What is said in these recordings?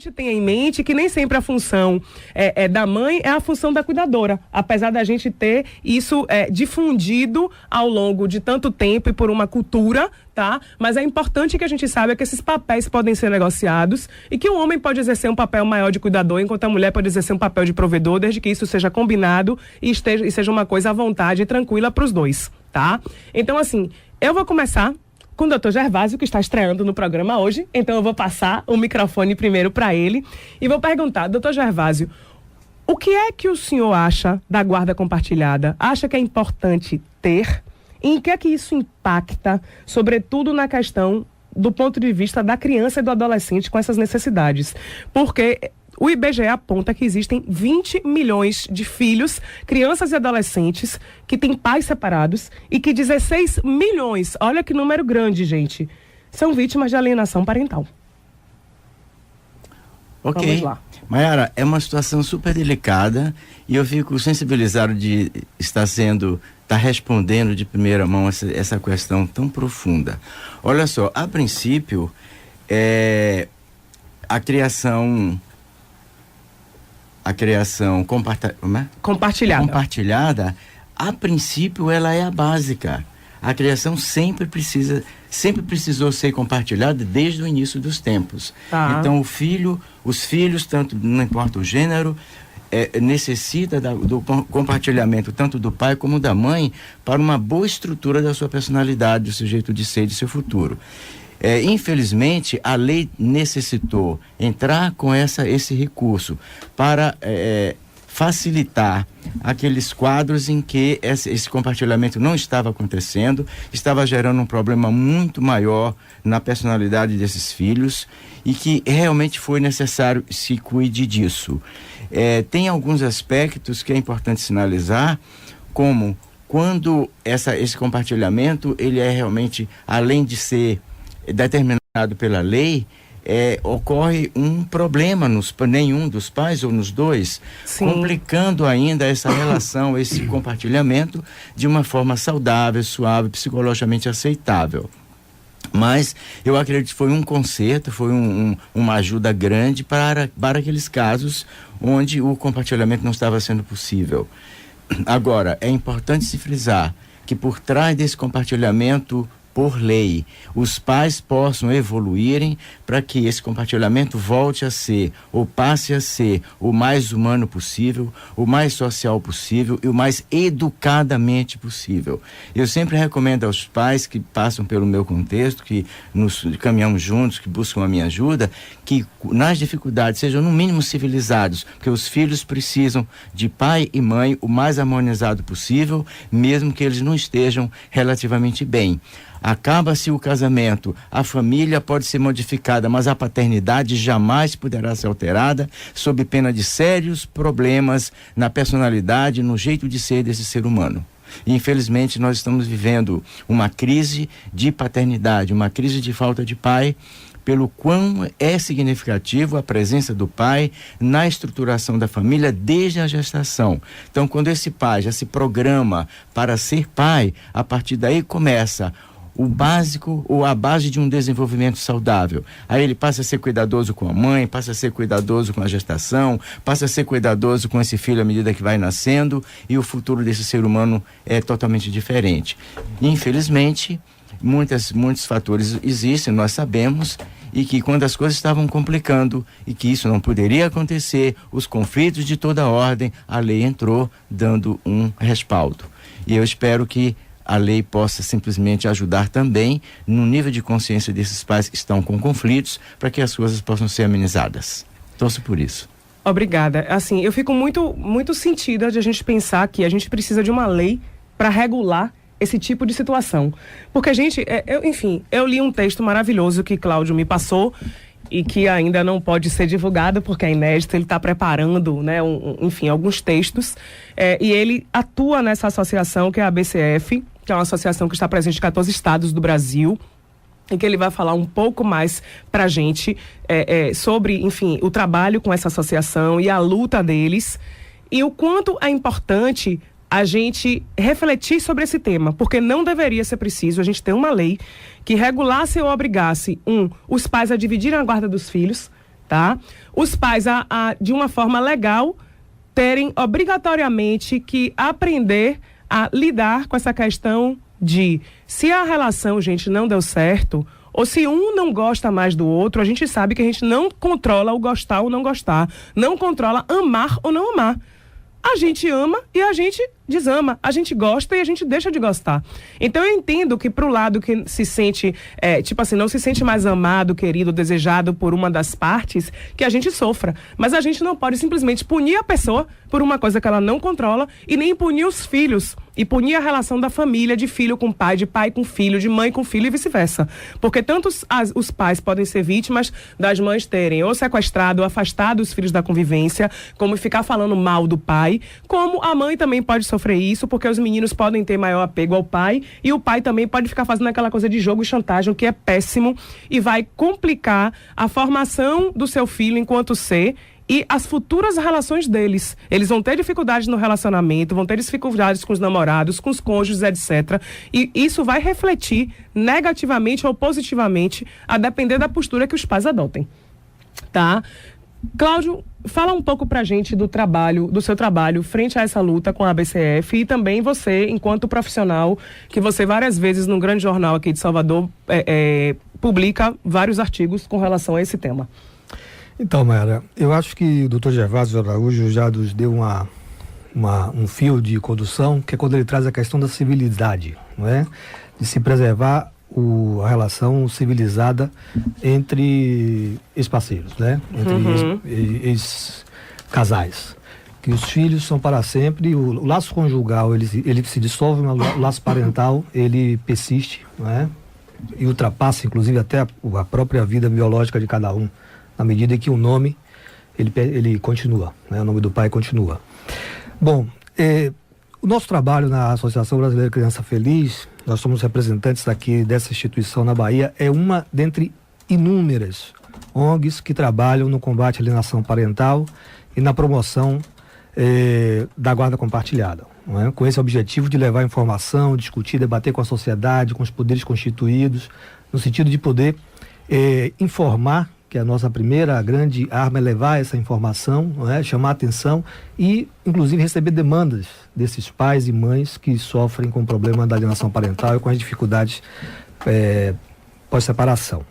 gente tenha em mente que nem sempre a função da mãe é a função da cuidadora, apesar da gente ter isso difundido ao longo de tanto tempo e por uma cultura, tá? Mas é importante que a gente saiba que esses papéis podem ser negociados e que o homem pode exercer um papel maior de cuidador, enquanto a mulher pode exercer um papel de provedor, desde que isso seja combinado e seja uma coisa à vontade e tranquila para os dois, tá? Então, assim, eu vou começar com o Dr. Gervásio, que está estreando no programa hoje. Então eu vou passar o microfone primeiro para ele e vou perguntar, Dr. Gervásio, o que é que o senhor acha da guarda compartilhada? Acha que é importante ter? E em que é que isso impacta, sobretudo na questão do ponto de vista da criança e do adolescente com essas necessidades? Porque o IBGE aponta que existem 20 milhões de filhos, crianças e adolescentes que têm pais separados e que 16 milhões, olha que número grande, gente, são vítimas de alienação parental. Ok. Vamos lá. Mayara, é uma situação super delicada e eu fico sensibilizado de estar respondendo de primeira mão essa questão tão profunda. Olha só, a princípio, a criação compartilhada, a princípio ela é a básica. A criação sempre precisou ser compartilhada desde o início dos tempos. Tá. Então os filhos, tanto não importa o gênero, necessita do compartilhamento tanto do pai como da mãe para uma boa estrutura da sua personalidade, do seu jeito de ser e do seu futuro. Infelizmente, a lei necessitou entrar com esse recurso para facilitar aqueles quadros em que esse compartilhamento não estava acontecendo, estava gerando um problema muito maior na personalidade desses filhos e que realmente foi necessário se cuide disso. Tem alguns aspectos que é importante sinalizar, como quando esse compartilhamento ele é realmente, além de ser determinado pela lei, ocorre um problema nenhum dos pais ou nos dois, sim, complicando ainda essa relação, esse compartilhamento de uma forma saudável, suave, psicologicamente aceitável. Mas eu acredito que foi um conserto, foi uma ajuda grande para aqueles casos onde o compartilhamento não estava sendo possível. Agora, é importante se frisar que por trás desse compartilhamento por lei, os pais possam evoluírem para que esse compartilhamento volte a ser, ou passe a ser, o mais humano possível, o mais social possível e o mais educadamente possível. Eu sempre recomendo aos pais que passam pelo meu contexto, que nos caminhamos juntos, que buscam a minha ajuda, que nas dificuldades sejam no mínimo civilizados, porque os filhos precisam de pai e mãe o mais harmonizado possível, mesmo que eles não estejam relativamente bem. Acaba-se o casamento, a família pode ser modificada, mas a paternidade jamais poderá ser alterada, sob pena de sérios problemas na personalidade, no jeito de ser desse ser humano. E, infelizmente, nós estamos vivendo uma crise de paternidade, uma crise de falta de pai, pelo quão é significativo a presença do pai na estruturação da família desde a gestação. Então, quando esse pai já se programa para ser pai, a partir daí começa o básico ou a base de um desenvolvimento saudável. Aí ele passa a ser cuidadoso com a mãe, passa a ser cuidadoso com a gestação, passa a ser cuidadoso com esse filho à medida que vai nascendo, e o futuro desse ser humano é totalmente diferente. Infelizmente, muitos fatores existem, nós sabemos, e que quando as coisas estavam complicando e que isso não poderia acontecer, os conflitos de toda ordem, a lei entrou dando um respaldo. E eu espero que a lei possa simplesmente ajudar também no nível de consciência desses pais que estão com conflitos, para que as coisas possam ser amenizadas. Torço por isso. Obrigada. Assim, eu fico muito sentida de a gente pensar que a gente precisa de uma lei para regular esse tipo de situação. Porque, gente, eu li um texto maravilhoso que Cláudio me passou e que ainda não pode ser divulgado porque é inédito. Ele está preparando, né, alguns textos, e ele atua nessa associação que é a ABCF, que é uma associação que está presente em 14 estados do Brasil, e que ele vai falar um pouco mais para a gente sobre, o trabalho com essa associação e a luta deles, e o quanto é importante a gente refletir sobre esse tema, porque não deveria ser preciso a gente ter uma lei que regulasse ou obrigasse, os pais a dividirem a guarda dos filhos, tá? Os pais, de uma forma legal, terem obrigatoriamente que aprender a lidar com essa questão de se a relação, gente, não deu certo, ou se um não gosta mais do outro, a gente sabe que a gente não controla o gostar ou não gostar, não controla amar ou não amar. A gente ama e a gente desama, a gente gosta e a gente deixa de gostar. Então eu entendo que pro lado que se sente, não se sente mais amado, querido, desejado por uma das partes, que a gente sofra. Mas a gente não pode simplesmente punir a pessoa por uma coisa que ela não controla e nem punir os filhos e punir a relação da família, de filho com pai, de pai com filho, de mãe com filho e vice-versa. Porque tanto os pais podem ser vítimas das mães terem ou sequestrado ou afastado os filhos da convivência, como ficar falando mal do pai, como a mãe também pode sofrer isso, porque os meninos podem ter maior apego ao pai e o pai também pode ficar fazendo aquela coisa de jogo e chantagem, que é péssimo e vai complicar a formação do seu filho enquanto ser e as futuras relações deles. Eles vão ter dificuldades no relacionamento, vão ter dificuldades com os namorados, com os cônjuges, etc. E isso vai refletir negativamente ou positivamente, a depender da postura que os pais adotem. Tá? Cláudio, fala um pouco pra gente do seu trabalho frente a essa luta com a ABCF e também você, enquanto profissional, que você várias vezes num grande jornal aqui de Salvador publica vários artigos com relação a esse tema. Então, Mayara, eu acho que o Dr. Gervásio Araújo já nos deu um fio de condução, que é quando ele traz a questão da civilidade, não é? De se preservar a relação civilizada entre ex-parceiros, né? Entre ex-casais. Que os filhos são para sempre, o laço conjugal ele se dissolve, mas o laço parental ele persiste, não é? E ultrapassa, inclusive, até a própria vida biológica de cada um, na medida que o nome ele continua, né? O nome do pai continua. Bom, o nosso trabalho na Associação Brasileira Criança Feliz, nós somos representantes aqui dessa instituição na Bahia, é uma dentre inúmeras ONGs que trabalham no combate à alienação parental e na promoção da guarda compartilhada, não é? Com esse objetivo de levar informação, discutir, debater com a sociedade, com os poderes constituídos, no sentido de poder informar, que a nossa primeira grande arma é levar essa informação, não é? Chamar a atenção e, inclusive, receber demandas desses pais e mães que sofrem com o problema da alienação parental e com as dificuldades pós-separação.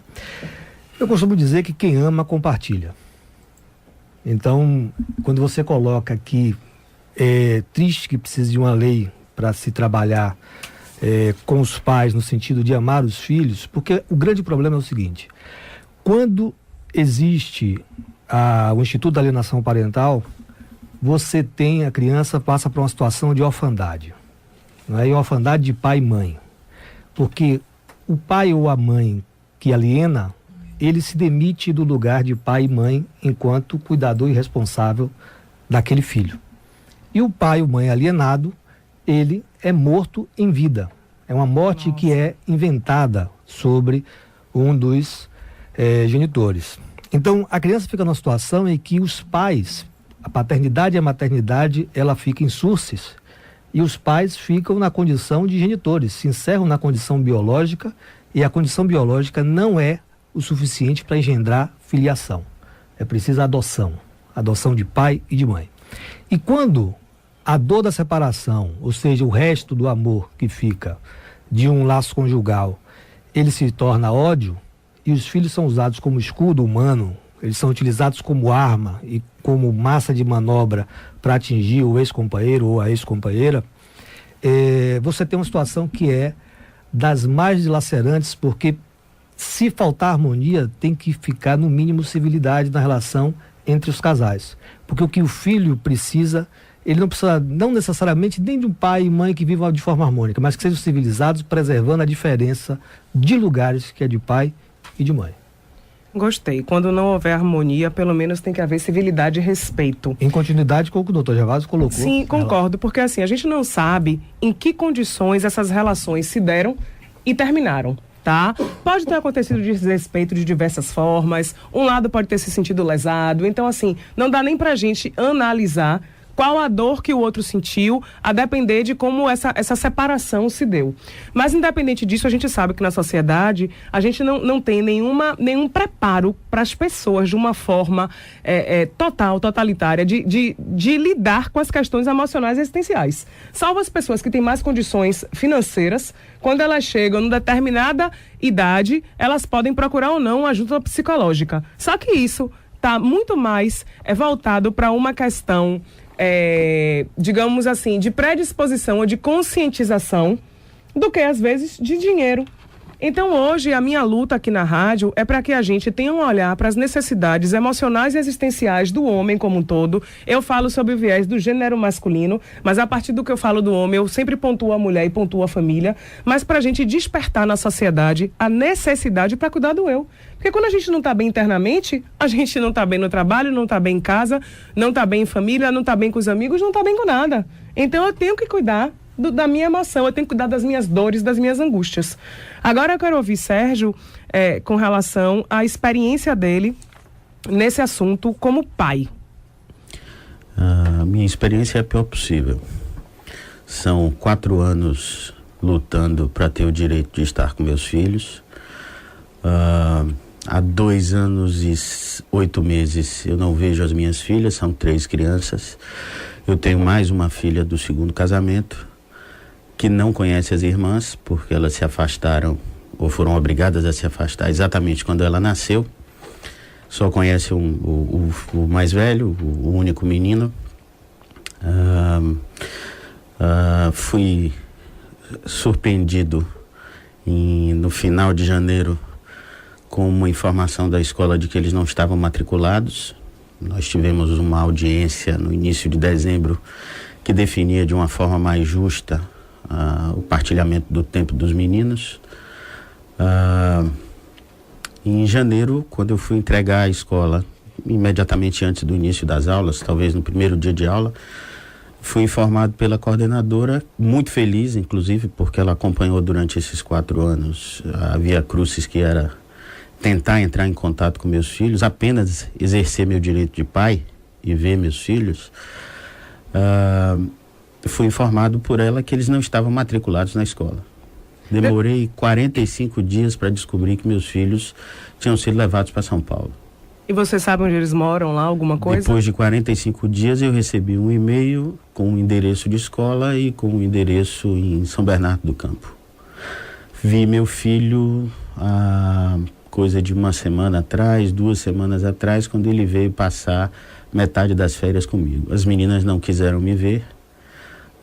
Eu costumo dizer que quem ama, compartilha. Então, quando você coloca aqui, é triste que precise de uma lei para se trabalhar com os pais no sentido de amar os filhos, porque o grande problema é o seguinte: quando existe o Instituto da Alienação Parental, a criança passa por uma situação de orfandade, não é? E orfandade de pai e mãe, porque o pai ou a mãe que aliena, ele se demite do lugar de pai e mãe enquanto cuidador e responsável daquele filho. E o pai ou mãe alienado, ele é morto em vida. É uma morte que é inventada sobre um dos genitores. Então, a criança fica numa situação em que os pais, a paternidade e a maternidade, ela fica em surces, e os pais ficam na condição de genitores, se encerram na condição biológica, e a condição biológica não é o suficiente para engendrar filiação. É preciso adoção de pai e de mãe. E quando a dor da separação, ou seja, o resto do amor que fica de um laço conjugal, ele se torna ódio, e os filhos são usados como escudo humano, eles são utilizados como arma e como massa de manobra para atingir o ex-companheiro ou a ex-companheira, você tem uma situação que é das mais dilacerantes, porque se faltar harmonia, tem que ficar no mínimo civilidade na relação entre os casais. Porque o que o filho precisa, ele não precisa, não necessariamente nem de um pai e mãe que vivam de forma harmônica, mas que sejam civilizados, preservando a diferença de lugares que é de pai e de mãe. Gostei. Quando não houver harmonia, pelo menos tem que haver civilidade e respeito. Em continuidade com o que o Dr. Gervásio colocou. Sim, concordo, porque assim, a gente não sabe em que condições essas relações se deram e terminaram, tá? Pode ter acontecido desrespeito de diversas formas, um lado pode ter se sentido lesado, então assim, não dá nem pra gente analisar qual a dor que o outro sentiu, a depender de como essa separação se deu. Mas, independente disso, a gente sabe que na sociedade a gente não tem nenhum preparo para as pessoas de uma forma totalitária de lidar com as questões emocionais e existenciais. Salvo as pessoas que têm mais condições financeiras, quando elas chegam em determinada idade, elas podem procurar ou não ajuda psicológica. Só que isso está muito mais voltado para uma questão, digamos assim, de predisposição ou de conscientização do que, às vezes, de dinheiro. Então, hoje, a minha luta aqui na rádio é para que a gente tenha um olhar para as necessidades emocionais e existenciais do homem como um todo. Eu falo sobre o viés do gênero masculino, mas a partir do que eu falo do homem, eu sempre pontuo a mulher e pontuo a família, mas para a gente despertar na sociedade a necessidade para cuidar do eu. Porque quando a gente não está bem internamente, a gente não está bem no trabalho, não está bem em casa, não está bem em família, não está bem com os amigos, não está bem com nada. Então, eu tenho que cuidar da minha emoção, eu tenho que cuidar das minhas dores, das minhas angústias. Agora eu quero ouvir Sérgio com relação à experiência dele nesse assunto como pai. A minha experiência é a pior possível. São 4 anos lutando para ter o direito de estar com meus filhos. Há 2 anos e 8 meses eu não vejo as minhas filhas, são 3 crianças. Eu tenho mais uma filha do 2º casamento, que não conhece as irmãs, porque elas se afastaram, ou foram obrigadas a se afastar exatamente quando ela nasceu. Só conhece o mais velho, o único menino. Fui surpreendido no final de janeiro com uma informação da escola de que eles não estavam matriculados. Nós tivemos uma audiência no início de dezembro que definia de uma forma mais justa o partilhamento do tempo dos meninos. Em janeiro, quando eu fui entregar a escola, imediatamente antes do início das aulas, talvez no primeiro dia de aula, fui informado pela coordenadora, muito feliz, inclusive, porque ela acompanhou durante esses 4 anos a via crucis, que era tentar entrar em contato com meus filhos, apenas exercer meu direito de pai e ver meus filhos. Fui informado por ela que eles não estavam matriculados na escola. Demorei 45 dias para descobrir que meus filhos tinham sido levados para São Paulo. E você sabe onde eles moram lá, alguma coisa? Depois de 45 dias eu recebi um e-mail com o endereço de escola e com o endereço em São Bernardo do Campo. Vi meu filho há coisa de 1 semana atrás, 2 semanas atrás, quando ele veio passar metade das férias comigo. As meninas não quiseram me ver.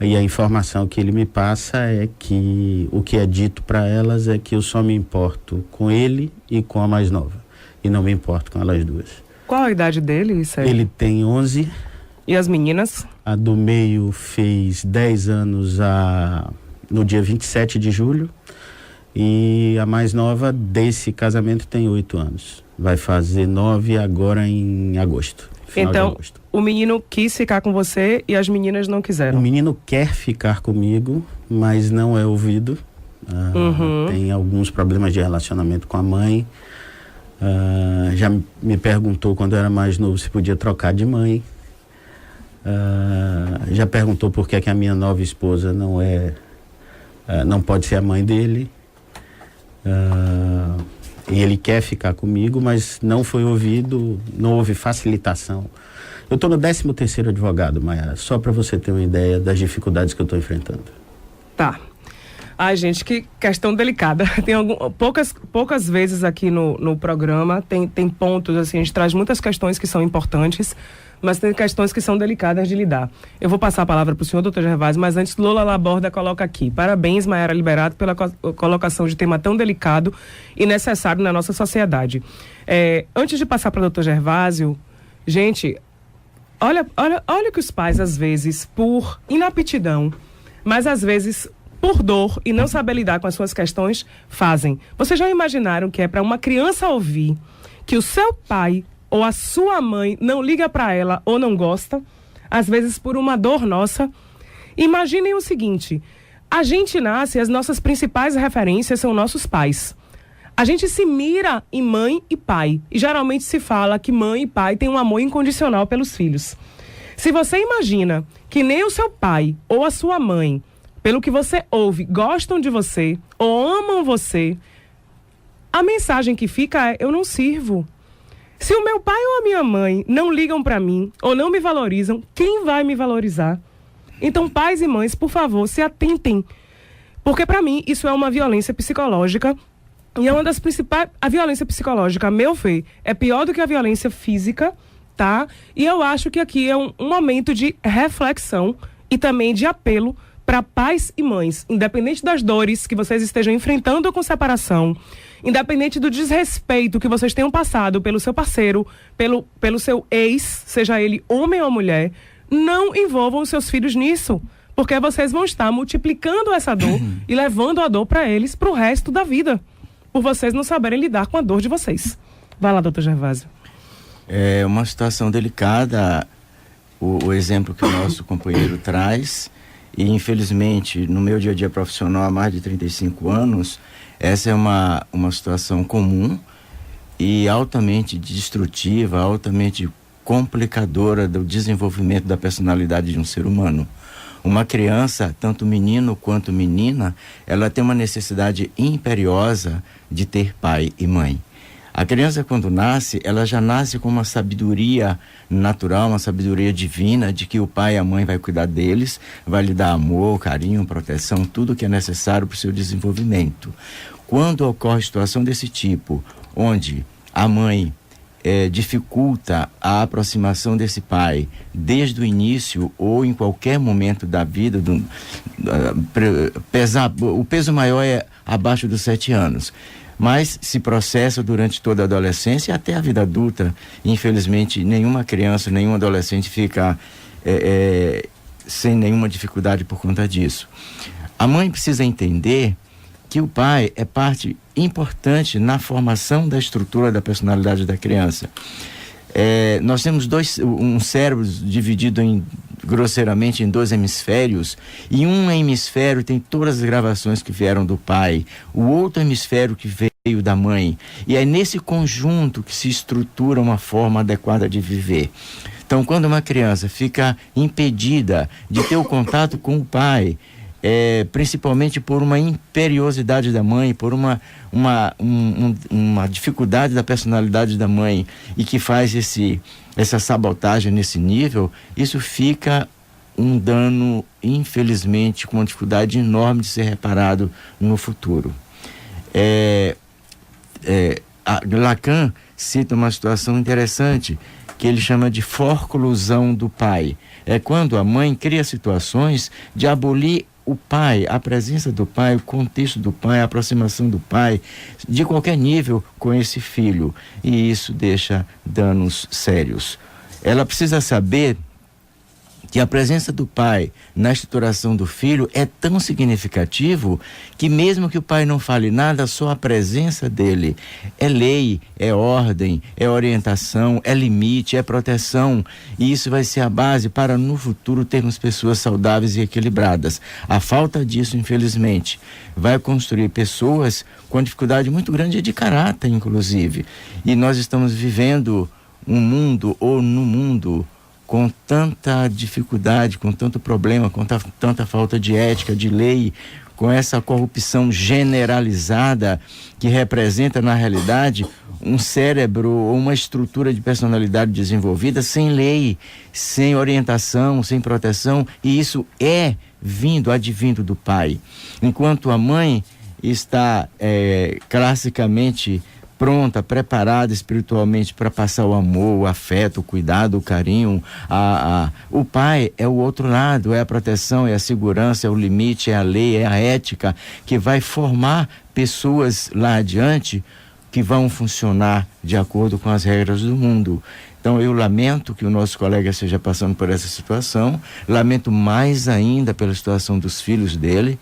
E a informação que ele me passa é que o que é dito para elas é que eu só me importo com ele e com a mais nova. E não me importo com elas duas. Qual a idade dele, Sérgio? Ele tem 11. E as meninas? A do meio fez 10 anos no dia 27 de julho. E a mais nova desse casamento tem 8 anos. Vai fazer 9 agora em agosto. Então, o menino quis ficar com você e as meninas não quiseram. O menino quer ficar comigo, mas não é ouvido. Tem alguns problemas de relacionamento com a mãe. Já me perguntou quando eu era mais novo se podia trocar de mãe. Já perguntou por que a minha nova esposa não pode ser a mãe dele. E ele quer ficar comigo, mas não foi ouvido, não houve facilitação. Eu estou no 13º advogado, Mayara, só para você ter uma ideia das dificuldades que eu estou enfrentando. Tá. Ai, gente, que questão delicada. Tem poucas vezes aqui no programa, tem pontos, assim, a gente traz muitas questões que são importantes, mas tem questões que são delicadas de lidar. Eu vou passar a palavra para o senhor, doutor Gervásio, mas antes, Lola Laborda coloca aqui: parabéns, Mayara Liberato, pela colocação de tema tão delicado e necessário na nossa sociedade. Antes de passar para o doutor Gervásio, gente, olha que os pais, às vezes, por inaptidão, mas às vezes por dor e não saber lidar com as suas questões, fazem. Vocês já imaginaram que é para uma criança ouvir que o seu pai ou a sua mãe não liga para ela ou não gosta, às vezes por uma dor nossa? Imaginem o seguinte: a gente nasce, as nossas principais referências são nossos pais. A gente se mira em mãe e pai, e geralmente se fala que mãe e pai têm um amor incondicional pelos filhos. Se você imagina que nem o seu pai ou a sua mãe, pelo que você ouve, gostam de você ou amam você, a mensagem que fica é: eu não sirvo. Se o meu pai ou a minha mãe não ligam para mim ou não me valorizam, quem vai me valorizar? Então, pais e mães, por favor, se atentem. Porque, para mim, isso é uma violência psicológica. E é uma das principais... A violência psicológica, a meu ver, é pior do que a violência física, tá? E eu acho que aqui é um momento de reflexão e também de apelo para pais e mães, independente das dores que vocês estejam enfrentando com separação, independente do desrespeito que vocês tenham passado pelo seu parceiro, pelo seu ex, seja ele homem ou mulher, não envolvam os seus filhos nisso, porque vocês vão estar multiplicando essa dor e levando a dor para eles pro resto da vida, por vocês não saberem lidar com a dor de vocês. Vai lá, doutor Gervásio. É uma situação delicada, o exemplo que o nosso companheiro traz, e infelizmente no meu dia a dia profissional há mais de 35 anos, essa é uma situação comum e altamente destrutiva, altamente complicadora do desenvolvimento da personalidade de um ser humano. Uma criança, tanto menino quanto menina, ela tem uma necessidade imperiosa de ter pai e mãe. A criança, quando nasce, ela já nasce com uma sabedoria natural, uma sabedoria divina de que o pai e a mãe vai cuidar deles, vai lhe dar amor, carinho, proteção, tudo que é necessário para o seu desenvolvimento. Quando ocorre situação desse tipo, onde a mãe dificulta a aproximação desse pai desde o início ou em qualquer momento da vida, o peso maior é abaixo dos 7 anos. Mas se processa durante toda a adolescência e até a vida adulta. Infelizmente, nenhuma criança, nenhum adolescente fica sem nenhuma dificuldade por conta disso. A mãe precisa entender que o pai é parte importante na formação da estrutura da personalidade da criança. Nós temos um cérebro dividido grosseiramente em 2 hemisférios, e um hemisfério tem todas as gravações que vieram do pai, o outro hemisfério que veio da mãe, e é nesse conjunto que se estrutura uma forma adequada de viver. Então, quando uma criança fica impedida de ter o contato com o pai, principalmente por uma imperiosidade da mãe, por uma dificuldade da personalidade da mãe, e que faz essa sabotagem nesse nível, isso fica um dano, infelizmente, com uma dificuldade enorme de ser reparado no futuro. Lacan cita uma situação interessante que ele chama de forclusão do pai. É quando a mãe cria situações de abolir o pai, a presença do pai, o contexto do pai, a aproximação do pai, de qualquer nível com esse filho. E isso deixa danos sérios. Ela precisa saber que a presença do pai na estruturação do filho é tão significativo que mesmo que o pai não fale nada, só a presença dele é lei, é ordem, é orientação, é limite, é proteção, e isso vai ser a base para no futuro termos pessoas saudáveis e equilibradas. A falta disso, infelizmente, vai construir pessoas com dificuldade muito grande de caráter, inclusive, e nós estamos vivendo no mundo com tanta dificuldade, com tanto problema, com tanta falta de ética, de lei, com essa corrupção generalizada que representa, na realidade, um cérebro ou uma estrutura de personalidade desenvolvida sem lei, sem orientação, sem proteção, e isso advindo do pai. Enquanto a mãe está classicamente pronta, preparada espiritualmente para passar o amor, o afeto, o cuidado, o carinho, o pai é o outro lado, é a proteção, é a segurança, é o limite, é a lei, é a ética, que vai formar pessoas lá adiante que vão funcionar de acordo com as regras do mundo. Então eu lamento que o nosso colega esteja passando por essa situação, lamento mais ainda pela situação dos filhos dele,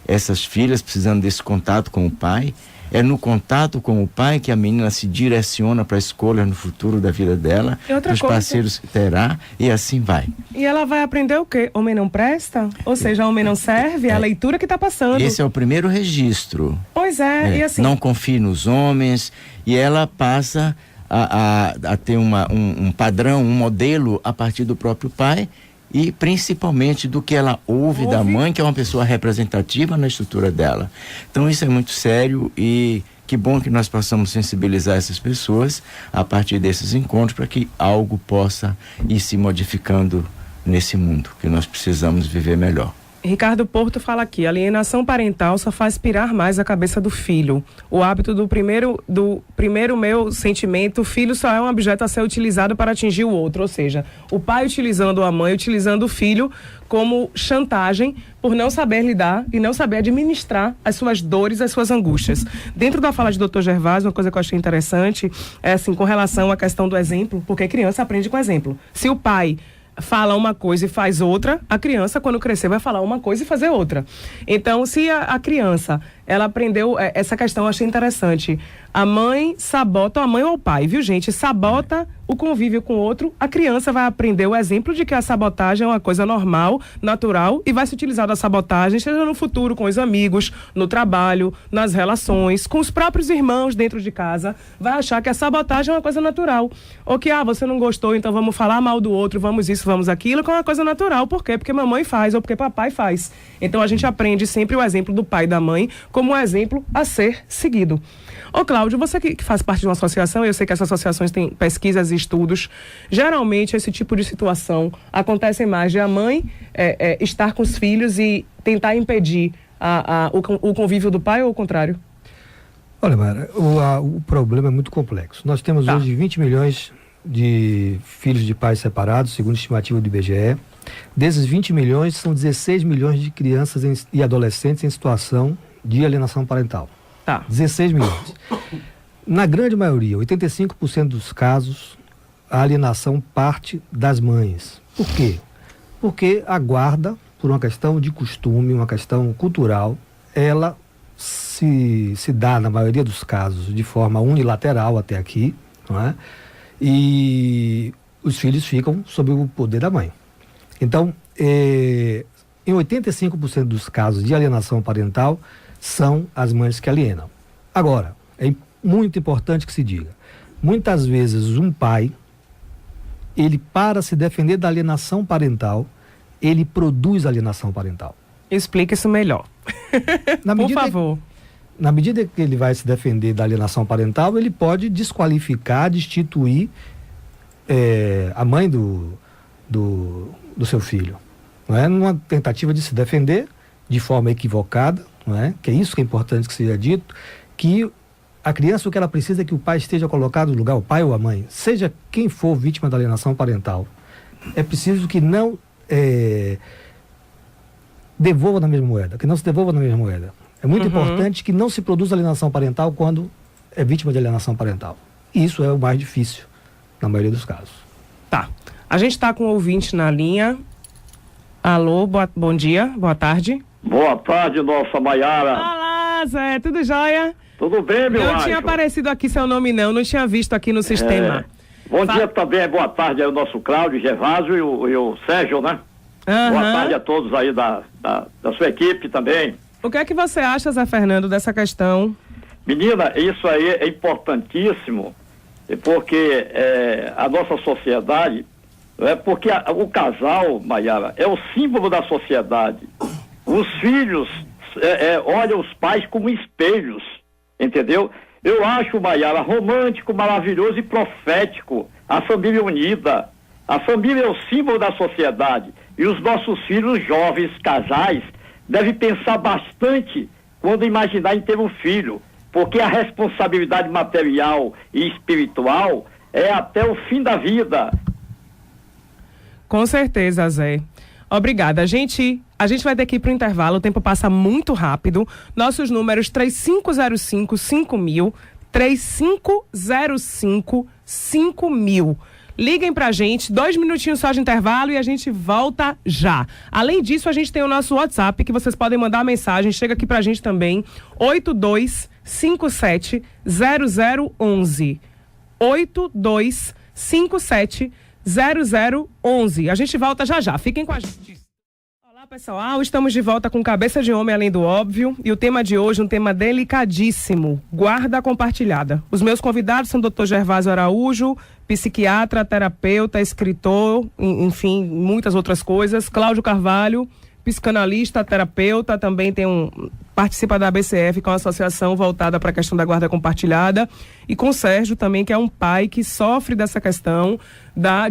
essas filhas precisando desse contato com o pai. É no contato com o pai que a menina se direciona para a escolha no futuro da vida dela, os parceiros que terá, e assim vai. E ela vai aprender o quê? Homem não presta? Ou seja, homem não serve? É a leitura que está passando. Esse é o primeiro registro. Pois é, e assim... Não confie nos homens, e ela passa a ter um padrão, um modelo a partir do próprio pai e principalmente do que ela ouve da mãe, que é uma pessoa representativa na estrutura dela. Então isso é muito sério e que bom que nós possamos sensibilizar essas pessoas a partir desses encontros para que algo possa ir se modificando nesse mundo, que nós precisamos viver melhor. Ricardo Porto fala aqui, a alienação parental só faz pirar mais a cabeça do filho. O hábito do primeiro meu sentimento, o filho só é um objeto a ser utilizado para atingir o outro, ou seja, o pai utilizando a mãe, utilizando o filho como chantagem por não saber lidar e não saber administrar as suas dores, as suas angústias. Dentro da fala de Dr. Gervásio, uma coisa que eu achei interessante é assim, com relação à questão do exemplo, porque criança aprende com exemplo. Se o pai fala uma coisa e faz outra, a criança, quando crescer, vai falar uma coisa e fazer outra. Então, se a criança, ela aprendeu essa questão, eu achei interessante. A mãe sabota, a mãe ou o pai, viu, gente? Sabota o convívio com o outro, a criança vai aprender o exemplo de que a sabotagem é uma coisa normal, natural, e vai se utilizar da sabotagem, seja no futuro com os amigos, no trabalho, nas relações, com os próprios irmãos dentro de casa, vai achar que a sabotagem é uma coisa natural. Ou que, você não gostou, então vamos falar mal do outro, vamos isso, vamos aquilo, que é uma coisa natural. Por quê? Porque mamãe faz, ou porque papai faz. Então a gente aprende sempre o exemplo do pai e da mãe como um exemplo a ser seguido. Ô Cláudio, você que faz parte de uma associação, eu sei que essas associações têm pesquisas e estudos, geralmente esse tipo de situação acontece mais de a mãe estar com os filhos e tentar impedir o convívio do pai ou o contrário? Olha, Mara, o problema é muito complexo. Nós temos hoje 20 milhões de filhos de pais separados, segundo a estimativa do IBGE. Desses 20 milhões, são 16 milhões de crianças e adolescentes em situação de alienação parental. 16 milhões. Na grande maioria, 85% dos casos, a alienação parte das mães. Por quê? Porque a guarda, por uma questão de costume, uma questão cultural, ela se dá, na maioria dos casos, de forma unilateral até aqui, não é? E os filhos ficam sob o poder da mãe. Então, em 85% dos casos de alienação parental, são as mães que alienam. Agora, é muito importante que se diga, muitas vezes um pai, ele para se defender da alienação parental, ele produz alienação parental. Explique isso melhor. Por favor. Na medida que ele vai se defender da alienação parental, ele pode desqualificar, destituir a mãe do seu filho. Não é? Numa tentativa de se defender de forma equivocada, não é? Que é isso que é importante que seja dito, que a criança, o que ela precisa é que o pai esteja colocado no lugar, o pai ou a mãe, seja quem for vítima da alienação parental, é preciso que não devolva na mesma moeda, que não se devolva na mesma moeda. É muito importante que não se produza alienação parental quando é vítima de alienação parental. E isso é o mais difícil, na maioria dos casos. Tá. A gente está com um ouvinte na linha. Alô, bom dia, boa tarde. Boa tarde, nossa Maiara. Olá, Zé, tudo jóia? Tudo bem, meu anjo? Não tinha aparecido aqui seu nome não tinha visto aqui no sistema. Bom dia também, boa tarde aí o nosso Cláudio, Gervásio e o Sérgio, né? Boa tarde a todos aí da sua equipe também. O que é que você acha, Zé Fernando, dessa questão? Menina, isso aí é importantíssimo, porque a nossa sociedade, porque o casal, Maiara, é o símbolo da sociedade. Os filhos olham os pais como espelhos, entendeu? Eu acho, Maiara, romântico, maravilhoso e profético a família unida. A família é o símbolo da sociedade. E os nossos filhos jovens, casais, devem pensar bastante quando imaginar em ter um filho, porque a responsabilidade material e espiritual é até o fim da vida. Com certeza, Zé. Obrigada. A gente vai ter que ir para o intervalo, o tempo passa muito rápido. Nossos números 3505-5000, 3505-5000. Liguem pra gente, 2 minutinhos só de intervalo e a gente volta já. Além disso, a gente tem o nosso WhatsApp, que vocês podem mandar mensagem, chega aqui pra gente também, 8257-0011. 8257-0011. A gente volta já já, fiquem com a gente. Olá, Olá, pessoal, estamos de volta com Cabeça de Homem Além do Óbvio e o tema de hoje é um tema delicadíssimo, guarda compartilhada. Os meus convidados são o Dr. Gervásio Araújo, psiquiatra, terapeuta, escritor, enfim, muitas outras coisas. Cláudio Carvalho, psicanalista, terapeuta, também participa da ABCF, que é uma associação voltada para a questão da guarda compartilhada, e com Sérgio também, que é um pai que sofre dessa questão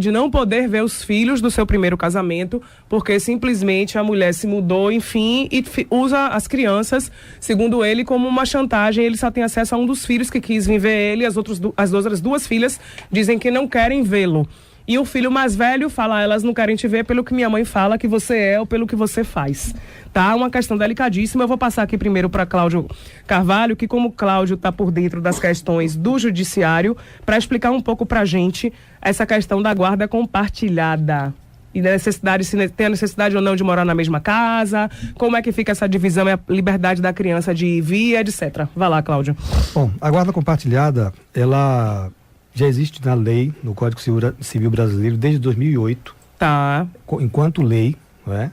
de não poder ver os filhos do seu primeiro casamento, porque simplesmente a mulher se mudou, enfim, e usa as crianças, segundo ele, como uma chantagem. Ele só tem acesso a um dos filhos que quis vir ver ele, as outras duas filhas dizem que não querem vê-lo. E o filho mais velho fala, elas não querem te ver pelo que minha mãe fala que você é ou pelo que você faz. Tá? Uma questão delicadíssima. Eu vou passar aqui primeiro para Cláudio Carvalho, que como Cláudio está por dentro das questões do judiciário, para explicar um pouco para a gente essa questão da guarda compartilhada. E da necessidade, se tem a necessidade ou não de morar na mesma casa, como é que fica essa divisão e a liberdade da criança de ir, vir, etc. Vai lá, Cláudio. Bom, a guarda compartilhada, ela já existe na lei, no Código Civil Brasileiro, desde 2008. Tá. Enquanto lei, não é?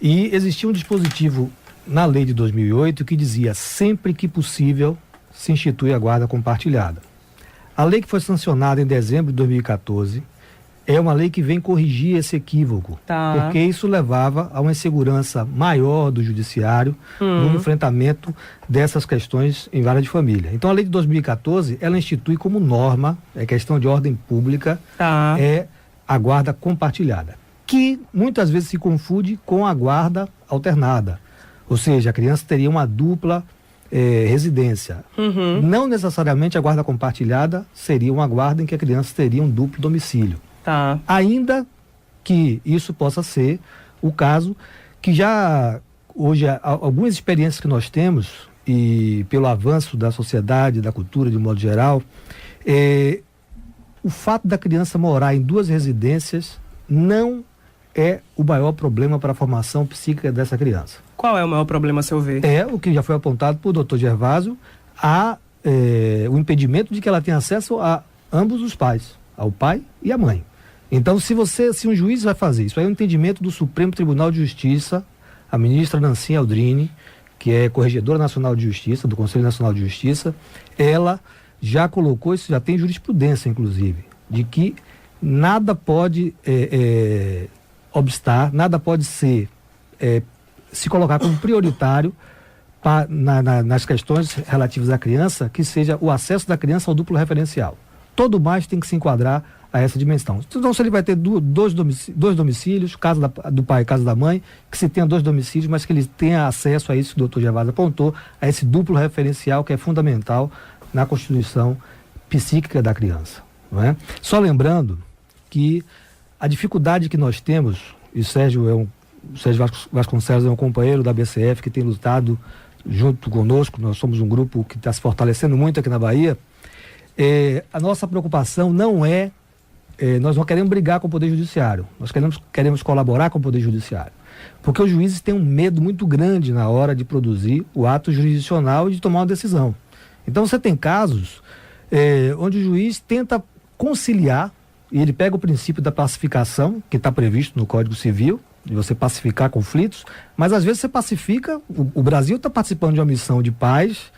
E existia um dispositivo na lei de 2008 que dizia: sempre que possível se institui a guarda compartilhada. A lei que foi sancionada em dezembro de 2014 é uma lei que vem corrigir esse equívoco, porque isso levava a uma insegurança maior do judiciário no enfrentamento dessas questões em vara de família. Então a lei de 2014, ela institui como norma, é questão de ordem pública, é a guarda compartilhada, que muitas vezes se confunde com a guarda alternada, ou seja, a criança teria uma dupla residência. Não necessariamente a guarda compartilhada seria uma guarda em que a criança teria um duplo domicílio. Tá. Ainda que isso possa ser o caso, que já hoje algumas experiências que nós temos, e pelo avanço da sociedade, da cultura de um modo geral, o fato da criança morar em duas residências não é o maior problema para a formação psíquica dessa criança. Qual é o maior problema, a seu ver? É o que já foi apontado por Dr. Gervásio, o impedimento de que ela tenha acesso a ambos os pais, ao pai e à mãe. Então, se um juiz vai fazer isso, aí é um entendimento do Supremo Tribunal de Justiça, a ministra Nancy Aldrini, que é corregedora nacional de justiça, do Conselho Nacional de Justiça, ela já colocou isso, já tem jurisprudência, inclusive, de que nada pode obstar, nada pode se colocar como prioritário nas questões relativas à criança, que seja o acesso da criança ao duplo referencial. Todo mais tem que se enquadrar a essa dimensão. Então, se ele vai ter dois domicílios, casa do pai e casa da mãe, que se tenha dois domicílios, mas que ele tenha acesso a isso que o Dr. Gervásio apontou, a esse duplo referencial que é fundamental na constituição psíquica da criança. Não é? Só lembrando que a dificuldade que nós temos, e o Sérgio Vasconcelos é um companheiro da ABCF que tem lutado junto conosco, nós somos um grupo que está se fortalecendo muito aqui na Bahia. A nossa preocupação não nós não queremos brigar com o Poder Judiciário, nós queremos colaborar com o Poder Judiciário, porque os juízes têm um medo muito grande na hora de produzir o ato jurisdicional e de tomar uma decisão. Então você tem casos onde o juiz tenta conciliar, e ele pega o princípio da pacificação, que está previsto no Código Civil, de você pacificar conflitos, mas às vezes você pacifica, o Brasil está participando de uma missão de paz,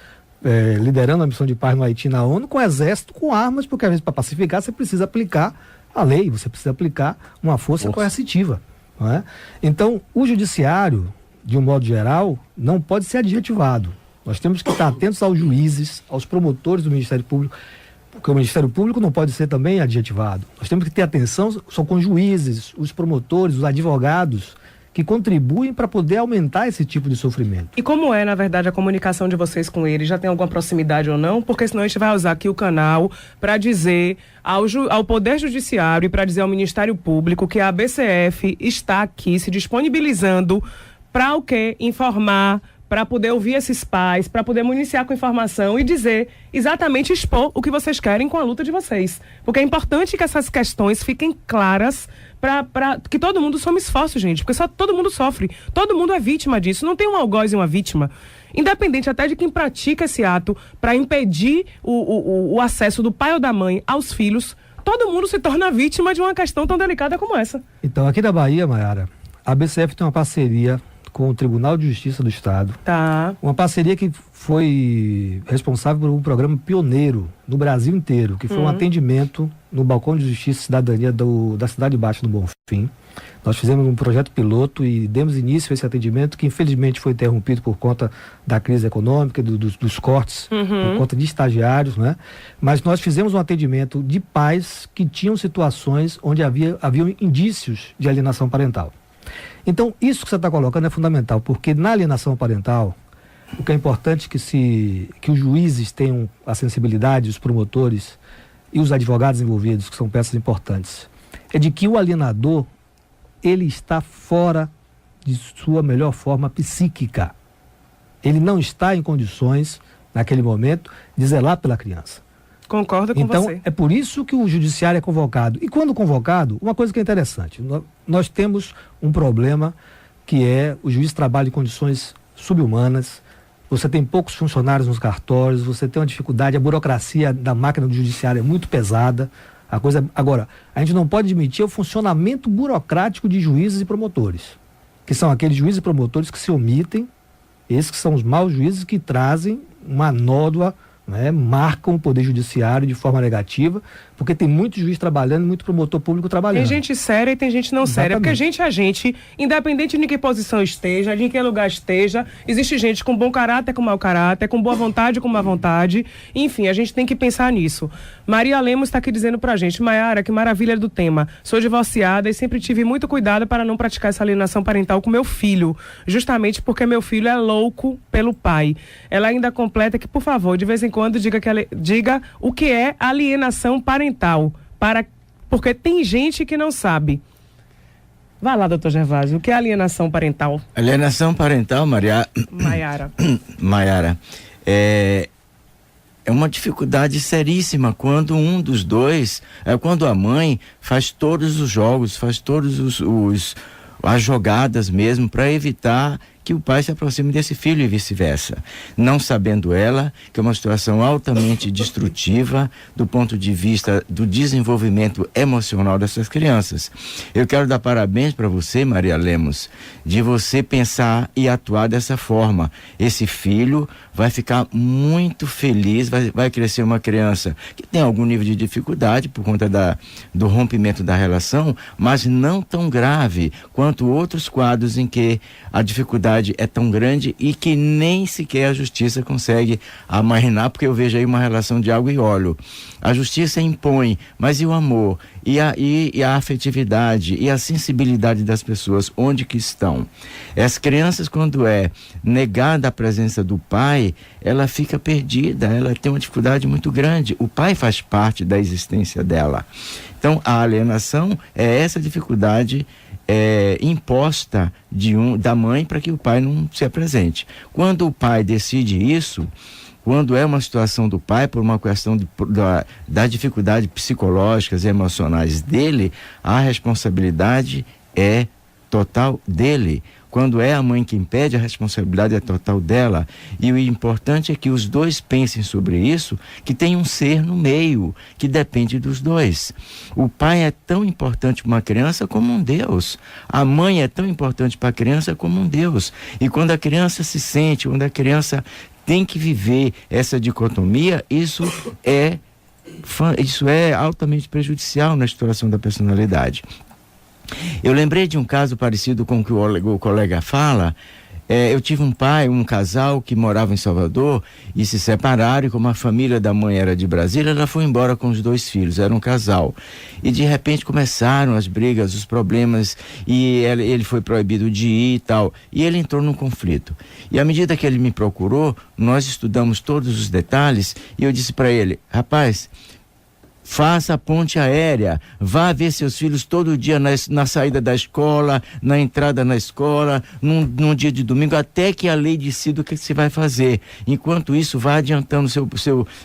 liderando a missão de paz no Haiti, na ONU, com exército, com armas, porque às vezes para pacificar você precisa aplicar a lei, você precisa aplicar uma força coercitiva. Não é? Então, o judiciário, de um modo geral, não pode ser adjetivado. Nós temos que estar atentos aos juízes, aos promotores do Ministério Público, porque o Ministério Público não pode ser também adjetivado. Nós temos que ter atenção só com os juízes, os promotores, os advogados, que contribuem para poder aumentar esse tipo de sofrimento. E como é, na verdade, a comunicação de vocês com eles? Já tem alguma proximidade ou não? Porque senão a gente vai usar aqui o canal para dizer ao Poder Judiciário e para dizer ao Ministério Público que a ABCF está aqui se disponibilizando para o quê? Informar, para poder ouvir esses pais, para poder municiar com informação e dizer, exatamente expor o que vocês querem com a luta de vocês. Porque é importante que essas questões fiquem claras para que todo mundo some esforço, gente. Porque todo mundo sofre. Todo mundo é vítima disso. Não tem um algoz e uma vítima. Independente até de quem pratica esse ato para impedir o acesso do pai ou da mãe aos filhos, todo mundo se torna vítima de uma questão tão delicada como essa. Então, aqui na Bahia, Mayara, a BCF tem uma parceria com o Tribunal de Justiça do Estado. Tá. Uma parceria que foi responsável por um programa pioneiro no Brasil inteiro, que foi um atendimento no Balcão de Justiça e Cidadania da Cidade Baixa do Bonfim. Nós fizemos um projeto piloto e demos início a esse atendimento, que infelizmente foi interrompido por conta da crise econômica, dos cortes, por conta de estagiários, né? Mas nós fizemos um atendimento de pais que tinham situações onde haviam indícios de alienação parental. Então, isso que você está colocando é fundamental, porque na alienação parental, o que é importante que os juízes tenham a sensibilidade, os promotores e os advogados envolvidos, que são peças importantes, é de que o alienador, ele está fora de sua melhor forma psíquica. Ele não está em condições, naquele momento, de zelar pela criança. Concordo com então, você. é por isso que o judiciário é convocado. E quando convocado, uma coisa que é interessante, nós temos um problema que é o juiz trabalha em condições subhumanas, você tem poucos funcionários nos cartórios, você tem uma dificuldade, a burocracia da máquina do judiciário é muito pesada. Agora, a gente não pode admitir o funcionamento burocrático de juízes e promotores, que são aqueles juízes e promotores que se omitem, esses que são os maus juízes que trazem uma nódoa, né, marcam o poder judiciário de forma negativa, porque tem muito juiz trabalhando e muito promotor público trabalhando. Tem gente séria e tem gente não séria, porque gente é gente, independente de que posição esteja, de em que lugar esteja, existe gente com bom caráter, com mau caráter, com boa vontade, com má vontade, enfim, a gente tem que pensar nisso. Maria Lemos está aqui dizendo pra gente: Maiara, que maravilha do tema, sou divorciada e sempre tive muito cuidado para não praticar essa alienação parental com meu filho, justamente porque meu filho é louco pelo pai. Ela ainda completa que, por favor, de vez em quando diga o que é alienação parental, porque tem gente que não sabe. Vai lá, doutor Gervásio, o que é alienação parental? Alienação parental, Maiara, é uma dificuldade seríssima quando um dos dois, quando a mãe faz todos os jogos, faz todos as jogadas mesmo para evitar que o pai se aproxime desse filho e vice-versa, não sabendo ela que é uma situação altamente destrutiva do ponto de vista do desenvolvimento emocional dessas crianças. Eu quero dar parabéns para você, Maria Lemos, de você pensar e atuar dessa forma. Esse filho vai ficar muito feliz, vai crescer uma criança que tem algum nível de dificuldade por conta do rompimento da relação, mas não tão grave quanto outros quadros em que a dificuldade é tão grande e que nem sequer a justiça consegue amarrar, porque eu vejo aí uma relação de água e óleo. A justiça impõe, mas e o amor? E a afetividade e a sensibilidade das pessoas, onde que estão? As crianças, quando é negada a presença do pai, ela fica perdida, ela tem uma dificuldade muito grande. O pai faz parte da existência dela. Então, a alienação é essa dificuldade imposta da mãe para que o pai não se apresente. Quando o pai decide isso, quando é uma situação do pai, por uma questão da dificuldade psicológicas e emocionais dele, a responsabilidade é total dele. Quando é a mãe quem pede, a responsabilidade é total dela. E o importante é que os dois pensem sobre isso, que tem um ser no meio, que depende dos dois. O pai é tão importante para uma criança como um Deus. A mãe é tão importante para a criança como um Deus. E quando a criança se sente, quando a criança tem que viver essa dicotomia, isso é altamente prejudicial na estruturação da personalidade. Eu lembrei de um caso parecido com o que o colega fala. Eu tive um casal que morava em Salvador e se separaram, e como a família da mãe era de Brasília, ela foi embora com os 2 filhos, era um casal. E de repente começaram as brigas, os problemas, e ele foi proibido de ir e tal. E ele entrou num conflito. E à medida que ele me procurou, nós estudamos todos os detalhes, e eu disse para ele: rapaz, faça a ponte aérea, vá ver seus filhos todo dia na saída da escola, na entrada na escola, num dia de domingo, até que a lei decida o que você vai fazer. Enquanto isso, vá adiantando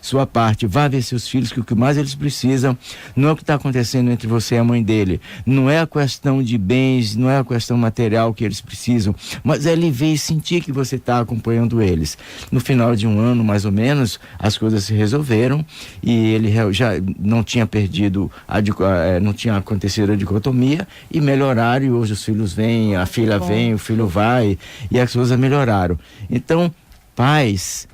sua parte, vá ver seus filhos, que o que mais eles precisam não é o que está acontecendo entre você e a mãe dele, não é a questão de bens, não é a questão material que eles precisam, mas é ele ver e sentir que você está acompanhando eles. No final de um ano, mais ou menos, as coisas se resolveram, e ele já não tinha perdido, não tinha acontecido a dicotomia, e melhoraram, e hoje os filhos vêm, a filha vem, o filho vai, e as coisas melhoraram. Então, pais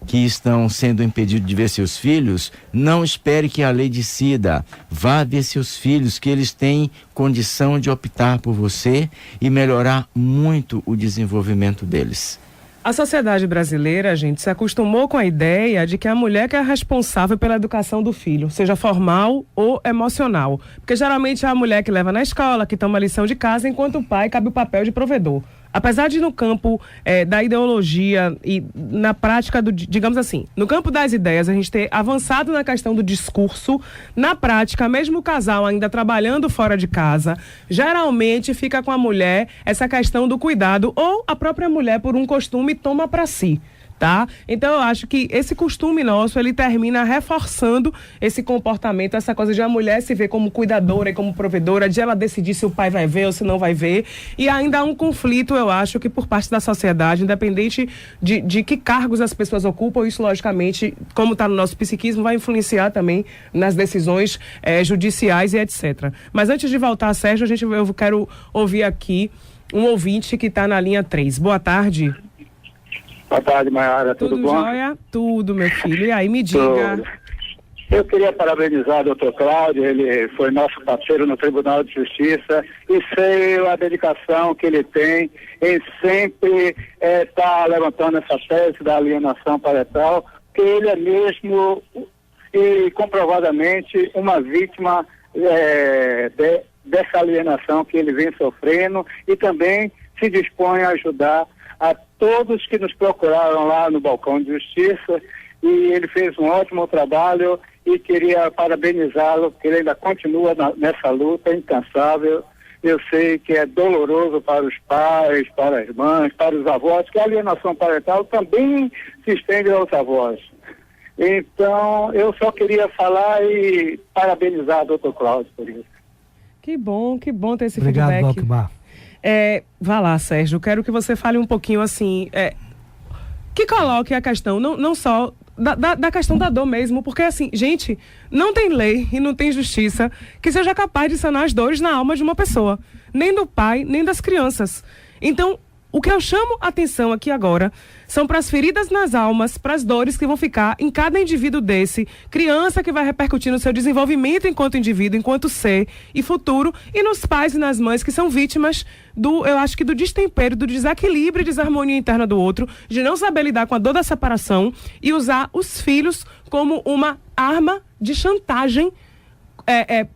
que estão sendo impedidos de ver seus filhos, não espere que a lei decida. Vá ver seus filhos, que eles têm condição de optar por você e melhorar muito o desenvolvimento deles. A sociedade brasileira, gente, se acostumou com a ideia de que a mulher que é responsável pela educação do filho, seja formal ou emocional. Porque geralmente é a mulher que leva na escola, que toma lição de casa, enquanto o pai cabe o papel de provedor. Apesar de no campo da ideologia e na prática digamos assim, no campo das ideias, a gente ter avançado na questão do discurso, na prática, mesmo o casal ainda trabalhando fora de casa, geralmente fica com a mulher essa questão do cuidado, ou a própria mulher, por um costume, toma para si. Tá? Então eu acho que esse costume nosso, ele termina reforçando esse comportamento, essa coisa de a mulher se ver como cuidadora e como provedora, de ela decidir se o pai vai ver ou se não vai ver, e ainda há um conflito, eu acho, que por parte da sociedade, independente de que cargos as pessoas ocupam, isso logicamente, como está no nosso psiquismo, vai influenciar também nas decisões judiciais e etc. Mas antes de voltar, Sérgio, eu quero ouvir aqui um ouvinte que está na linha 3. Boa tarde. Boa tarde, Maiara, tudo bom? Tudo jóia? Tudo, meu filho. E aí, me diga. Tudo. Eu queria parabenizar o doutor Cláudio, ele foi nosso parceiro no Tribunal de Justiça, e sei a dedicação que ele tem em sempre estar levantando essa tese da alienação parental, que ele é mesmo e comprovadamente uma vítima dessa alienação que ele vem sofrendo, e também se dispõe a ajudar a todos que nos procuraram lá no balcão de justiça, e ele fez um ótimo trabalho e queria parabenizá-lo, porque ele ainda continua nessa luta incansável. Eu sei que é doloroso para os pais, para as mães, para os avós, que a alienação parental também se estende aos avós. Então, eu só queria falar e parabenizar o doutor Cláudio por isso. Que bom ter esse Obrigado, feedback. Valquimar. Vá lá, Sérgio, quero que você fale um pouquinho assim, que coloque a questão, não só da questão da dor mesmo, porque assim, gente, não tem lei e não tem justiça que seja capaz de sanar as dores na alma de uma pessoa, nem do pai, nem das crianças. Então, o que eu chamo a atenção aqui agora são para as feridas nas almas, para as dores que vão ficar em cada indivíduo desse, criança que vai repercutir no seu desenvolvimento enquanto indivíduo, enquanto ser e futuro, e nos pais e nas mães que são vítimas eu acho que do destempero, do desequilíbrio e desarmonia interna do outro, de não saber lidar com a dor da separação e usar os filhos como uma arma de chantagem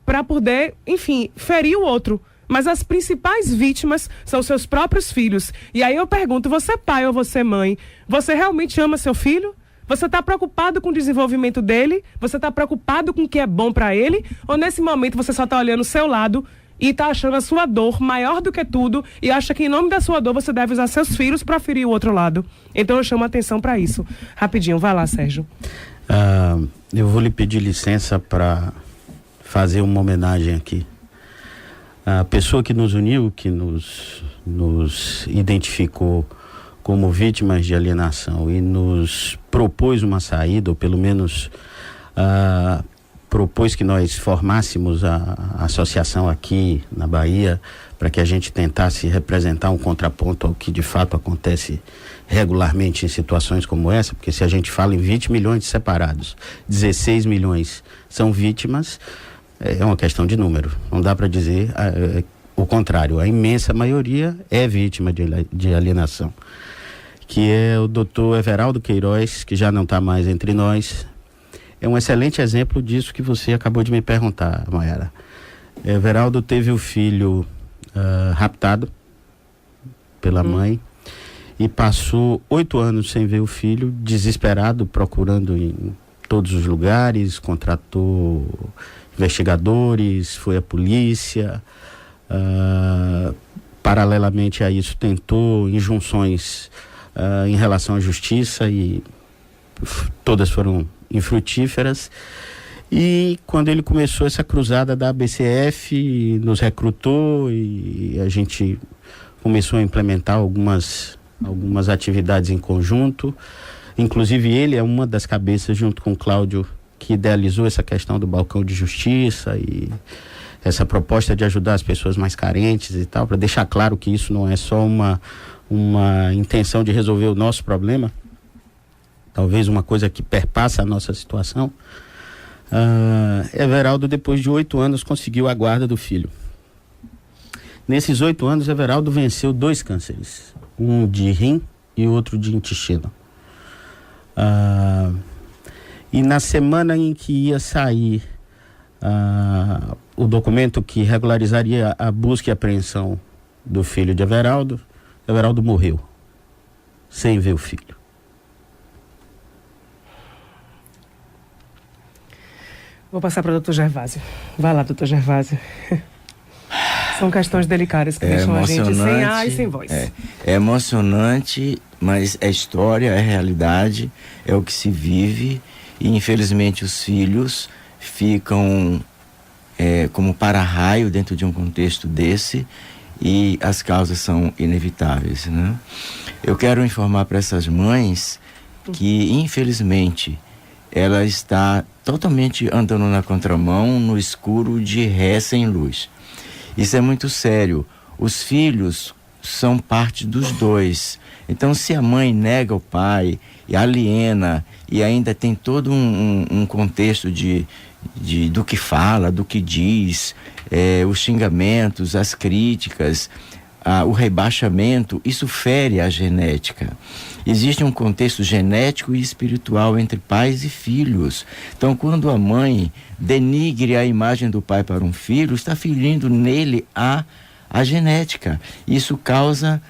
para poder, enfim, ferir o outro. Mas as principais vítimas são seus próprios filhos. E aí eu pergunto, você pai ou você mãe, você realmente ama seu filho? Você está preocupado com o desenvolvimento dele? Você está preocupado com o que é bom para ele? Ou nesse momento você só está olhando o seu lado e está achando a sua dor maior do que tudo e acha que em nome da sua dor você deve usar seus filhos para ferir o outro lado? Então eu chamo a atenção para isso. Rapidinho, vai lá, Sérgio. Eu vou lhe pedir licença para fazer uma homenagem aqui. A pessoa que nos uniu, que nos identificou como vítimas de alienação e nos propôs uma saída, ou pelo menos propôs que nós formássemos a associação aqui na Bahia, para que a gente tentasse representar um contraponto ao que de fato acontece regularmente em situações como essa, porque se a gente fala em 20 milhões de separados, 16 milhões são vítimas, é uma questão de número, não dá para dizer o contrário. A imensa maioria é vítima de alienação, que é o doutor Everaldo Queiroz, que já não está mais entre nós. É um excelente exemplo disso que você acabou de me perguntar, Maiara. Everaldo teve o filho raptado pela mãe e passou 8 anos sem ver o filho, desesperado, procurando em todos os lugares, contratou investigadores, foi à polícia, paralelamente a isso tentou injunções em relação à justiça e todas foram infrutíferas. E quando ele começou essa cruzada da ABCF, nos recrutou e a gente começou a implementar algumas atividades em conjunto. Inclusive ele é uma das cabeças, junto com o Cláudio, que idealizou essa questão do balcão de justiça e essa proposta de ajudar as pessoas mais carentes e tal, para deixar claro que isso não é só uma intenção de resolver o nosso problema, talvez uma coisa que perpassa a nossa situação. Everaldo, depois de 8 anos, conseguiu a guarda do filho. Nesses 8 anos, Everaldo venceu 2 cânceres, um de rim e outro de intestino. E na semana em que ia sair o documento que regularizaria a busca e apreensão do filho de Everaldo, Everaldo morreu, sem ver o filho. Vou passar para o doutor Gervásio. Vai lá, doutor Gervásio. São questões delicadas que deixam a gente sem ar e sem voz. É emocionante, mas é história, é realidade, é o que se vive, e infelizmente os filhos ficam como para-raio dentro de um contexto desse, e as causas são inevitáveis, né? Eu quero informar para essas mães que, infelizmente, ela está totalmente andando na contramão, no escuro, de ré sem luz. Isso é muito sério. Os filhos são parte dos dois. Então, se a mãe nega o pai e aliena, e ainda tem todo um contexto do que fala, do que diz, os xingamentos, as críticas, o rebaixamento, isso fere a genética. Existe um contexto genético e espiritual entre pais e filhos. Então, quando a mãe denigre a imagem do pai para um filho, está ferindo nele a genética. Isso causa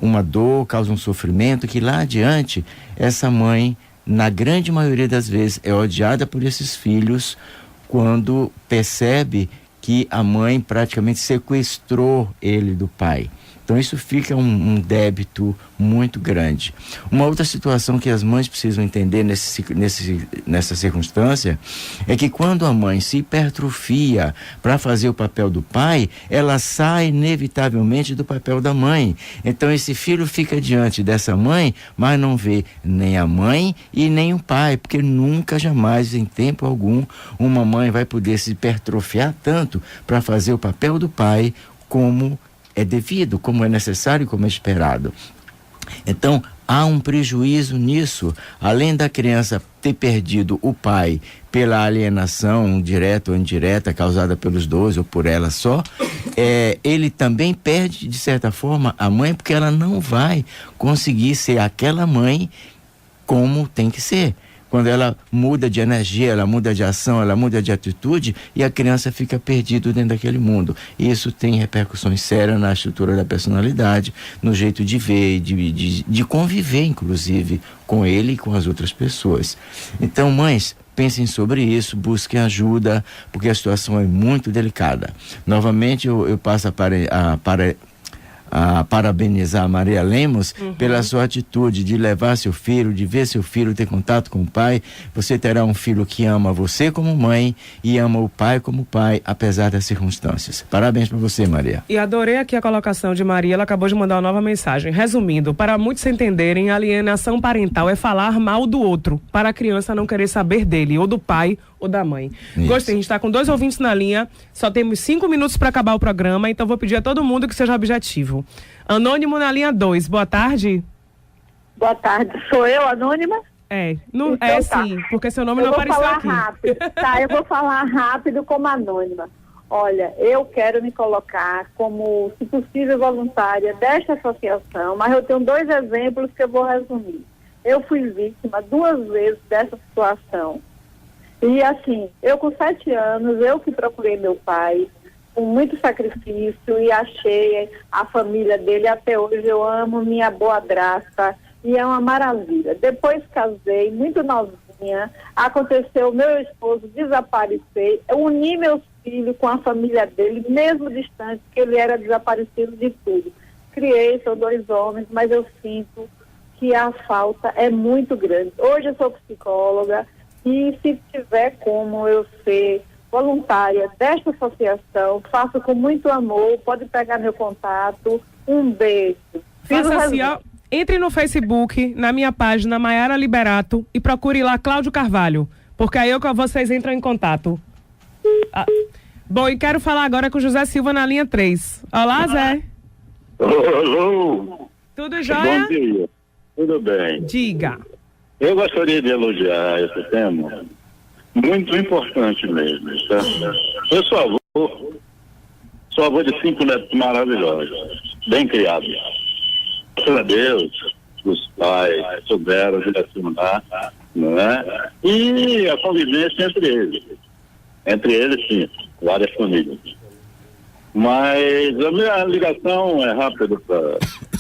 uma dor, causa um sofrimento que lá adiante, essa mãe, na grande maioria das vezes, é odiada por esses filhos quando percebe que a mãe praticamente sequestrou ele do pai. Então isso fica um débito muito grande. Uma outra situação que as mães precisam entender nessa circunstância é que quando a mãe se hipertrofia para fazer o papel do pai, ela sai inevitavelmente do papel da mãe. Então esse filho fica diante dessa mãe, mas não vê nem a mãe e nem o pai, porque nunca, jamais, em tempo algum, uma mãe vai poder se hipertrofiar tanto para fazer o papel do pai como é devido, como é necessário, como é esperado. Então, há um prejuízo nisso. Além da criança ter perdido o pai pela alienação direta ou indireta causada pelos dois ou por ela só, ele também perde, de certa forma, a mãe, porque ela não vai conseguir ser aquela mãe como tem que ser. Quando ela muda de energia, ela muda de ação, ela muda de atitude, e a criança fica perdida dentro daquele mundo. E isso tem repercussões sérias na estrutura da personalidade, no jeito de ver, de conviver, inclusive, com ele e com as outras pessoas. Então, mães, pensem sobre isso, busquem ajuda, porque a situação é muito delicada. Novamente, eu passo a parabenizar a Maria Lemos pela sua atitude de levar seu filho, de ver seu filho ter contato com o pai. Você terá um filho que ama você como mãe e ama o pai como pai, apesar das circunstâncias. Parabéns para você, Maria. E adorei aqui a colocação de Maria, ela acabou de mandar uma nova mensagem. Resumindo, para muitos entenderem, alienação parental é falar mal do outro, para a criança não querer saber dele, ou do pai ou da mãe. Isso. Gostei, a gente está com 2 ouvintes na linha, só temos 5 minutos para acabar o programa, então vou pedir a todo mundo que seja objetivo. Anônimo na linha 2, boa tarde. Boa tarde, sou eu, Anônima? Então, sim, porque seu nome eu não apareceu aqui. Eu vou falar rápido como Anônima. Olha, eu quero me colocar como, se possível, voluntária desta associação, mas eu tenho 2 exemplos que eu vou resumir. Eu fui vítima 2 vezes dessa situação. E assim, eu com 7 anos, eu que procurei meu pai, com muito sacrifício, e achei a família dele. Até hoje eu amo minha boa-drasta, e é uma maravilha. Depois casei, muito novinha, aconteceu meu esposo desaparecer, eu uni meus filhos com a família dele, mesmo distante, porque ele era desaparecido de tudo. Criei, são 2 homens, mas eu sinto que a falta é muito grande. Hoje eu sou psicóloga, e se tiver como eu ser voluntária desta associação, faço com muito amor, pode pegar meu contato. Um beijo. Faça assim, entre no Facebook, na minha página Maiara Liberato, e procure lá Cláudio Carvalho. Porque aí vocês entram em contato. Bom, e quero falar agora com o José Silva na linha 3. Olá, Zé. Alô. Tudo jóia? Bom dia. Tudo bem. Diga. Eu gostaria de elogiar esse tema. Muito importante mesmo. Tá? Eu sou avô de 5 netos maravilhosos, bem criados. Graças a Deus, os pais souberam direcionar, não é? E a convivência entre eles. Entre eles, sim, várias famílias. Mas a minha ligação é rápida.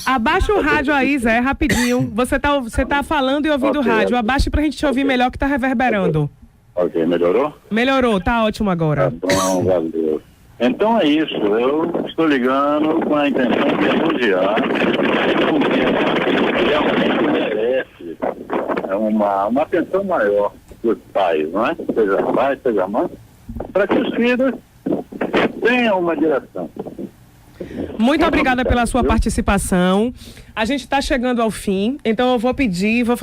Abaixa o rádio aí, Zé, rapidinho. Você tá falando e ouvindo o rádio. Abaixa pra gente te ouvir melhor, que tá reverberando. Ok, melhorou? Melhorou, tá ótimo agora. Tá bom, valeu. Então é isso, eu estou ligando com a intenção de elogiar, porque realmente merece uma atenção maior dos pais, não é? Seja pai, seja mãe, para que os filhos tenham uma direção. Muito obrigada pela sua participação. A gente está chegando ao fim, então eu vou pedir ao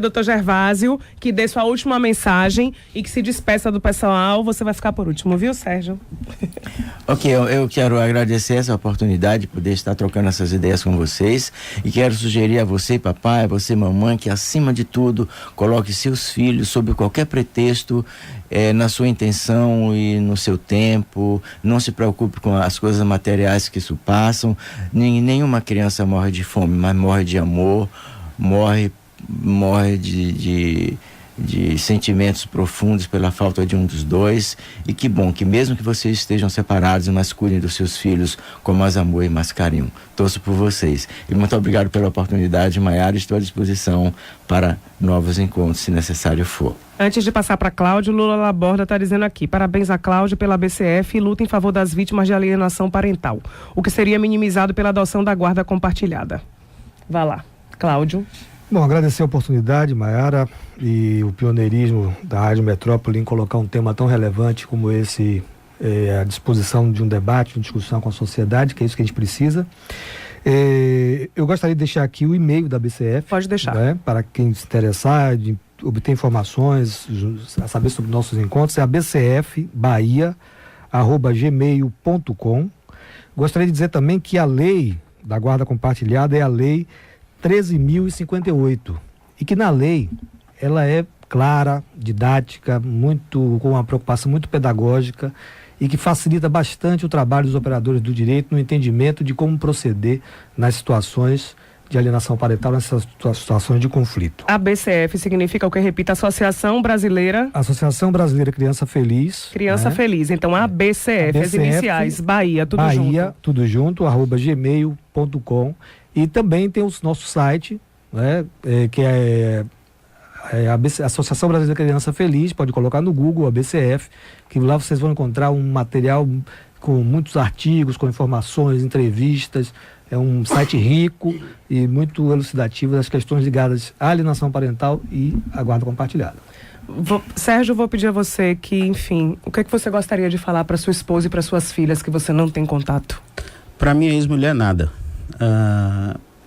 Dr. Gervásio que dê sua última mensagem e que se despeça do pessoal. Você vai ficar por último, viu, Sérgio? Ok, eu quero agradecer essa oportunidade de poder estar trocando essas ideias com vocês e quero sugerir a você, papai, a você, mamãe, que acima de tudo coloque seus filhos sob qualquer pretexto na sua intenção e no seu tempo. Não se preocupe com as coisas materiais que isso passam. Nenhuma criança morre de fome, mas morre de amor, morre de sentimentos profundos pela falta de um dos dois. E que bom que mesmo que vocês estejam separados, mas cuidem dos seus filhos com mais amor e mais carinho. Torço por vocês. E muito obrigado pela oportunidade, Maiara. Estou à disposição para novos encontros, se necessário for. Antes de passar para Cláudio, Lula Laborda está dizendo aqui: parabéns a Cláudio pela BCF e luta em favor das vítimas de alienação parental, o que seria minimizado pela adoção da guarda compartilhada. Vá lá, Cláudio. Bom, agradecer a oportunidade, Maiara, e o pioneirismo da Rádio Metrópole em colocar um tema tão relevante como esse à disposição de um debate, de uma discussão com a sociedade, que é isso que a gente precisa. Eu gostaria de deixar aqui o e-mail da BCF. Pode deixar. Né, para quem se interessar, de obter informações, a saber sobre nossos encontros, é a bcfbahia@gmail.com. Gostaria de dizer também que a lei da guarda compartilhada é a lei 13.058 e que na lei ela é clara, didática, com uma preocupação muito pedagógica e que facilita bastante o trabalho dos operadores do direito no entendimento de como proceder nas situações de alienação parental, nessas situações de conflito. A BCF significa o que? Repita: Associação Brasileira Criança Feliz. Criança, né? Feliz. Então a BCF, as iniciais, Bahia, tudo junto, @gmail.com. E também tem o nosso site, né, que é a Associação Brasileira Criança Feliz. Pode colocar no Google a BCF, que lá vocês vão encontrar um material com muitos artigos, com informações, entrevistas. É um site rico e muito elucidativo das questões ligadas à alienação parental e à guarda compartilhada. Sérgio, vou pedir a você que, enfim, o que é que você gostaria de falar para sua esposa e para suas filhas que você não tem contato? Para minha ex-mulher, nada.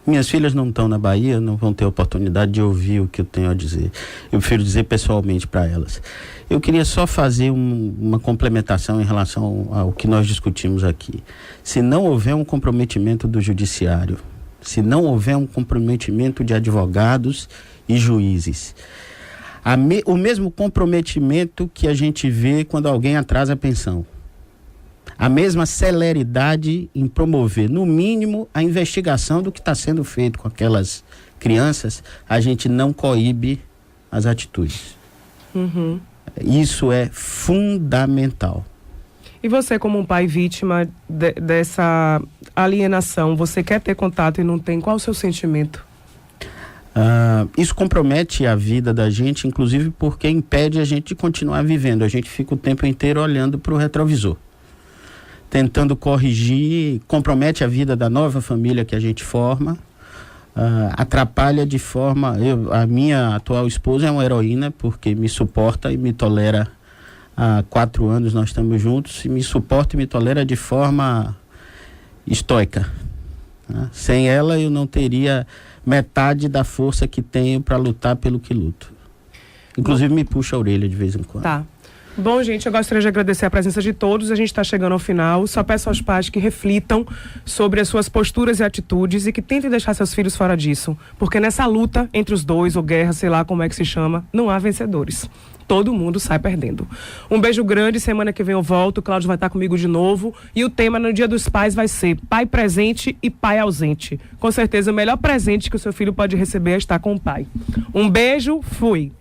Minhas filhas não estão na Bahia, não vão ter oportunidade de ouvir o que eu tenho a dizer. Eu prefiro dizer pessoalmente para elas. Eu queria só fazer uma complementação em relação ao que nós discutimos aqui. Se não houver um comprometimento do judiciário, se não houver um comprometimento de advogados e juízes, o mesmo comprometimento que a gente vê quando alguém atrasa a pensão, a mesma celeridade em promover, no mínimo, a investigação do que está sendo feito com aquelas crianças, a gente não coíbe as atitudes. Uhum. Isso é fundamental. E você, como um pai vítima dessa alienação, você quer ter contato e não tem? Qual o seu sentimento? Isso compromete a vida da gente, inclusive porque impede a gente de continuar vivendo. A gente fica o tempo inteiro olhando para o retrovisor, tentando corrigir, compromete a vida da nova família que a gente forma, atrapalha de forma... a minha atual esposa é uma heroína, porque me suporta e me tolera há 4 anos, nós estamos juntos, e me suporta e me tolera de forma estoica. Sem ela eu não teria metade da força que tenho para lutar pelo que luto. Inclusive me puxa a orelha de vez em quando. Tá. Bom, gente, eu gostaria de agradecer a presença de todos. A gente está chegando ao final. Só peço aos pais que reflitam sobre as suas posturas e atitudes e que tentem deixar seus filhos fora disso. Porque nessa luta entre os dois, ou guerra, sei lá como é que se chama, não há vencedores. Todo mundo sai perdendo. Um beijo grande. Semana que vem eu volto. O Cláudio vai estar comigo de novo. E o tema no Dia dos Pais vai ser pai presente e pai ausente. Com certeza, o melhor presente que o seu filho pode receber é estar com o pai. Um beijo. Fui.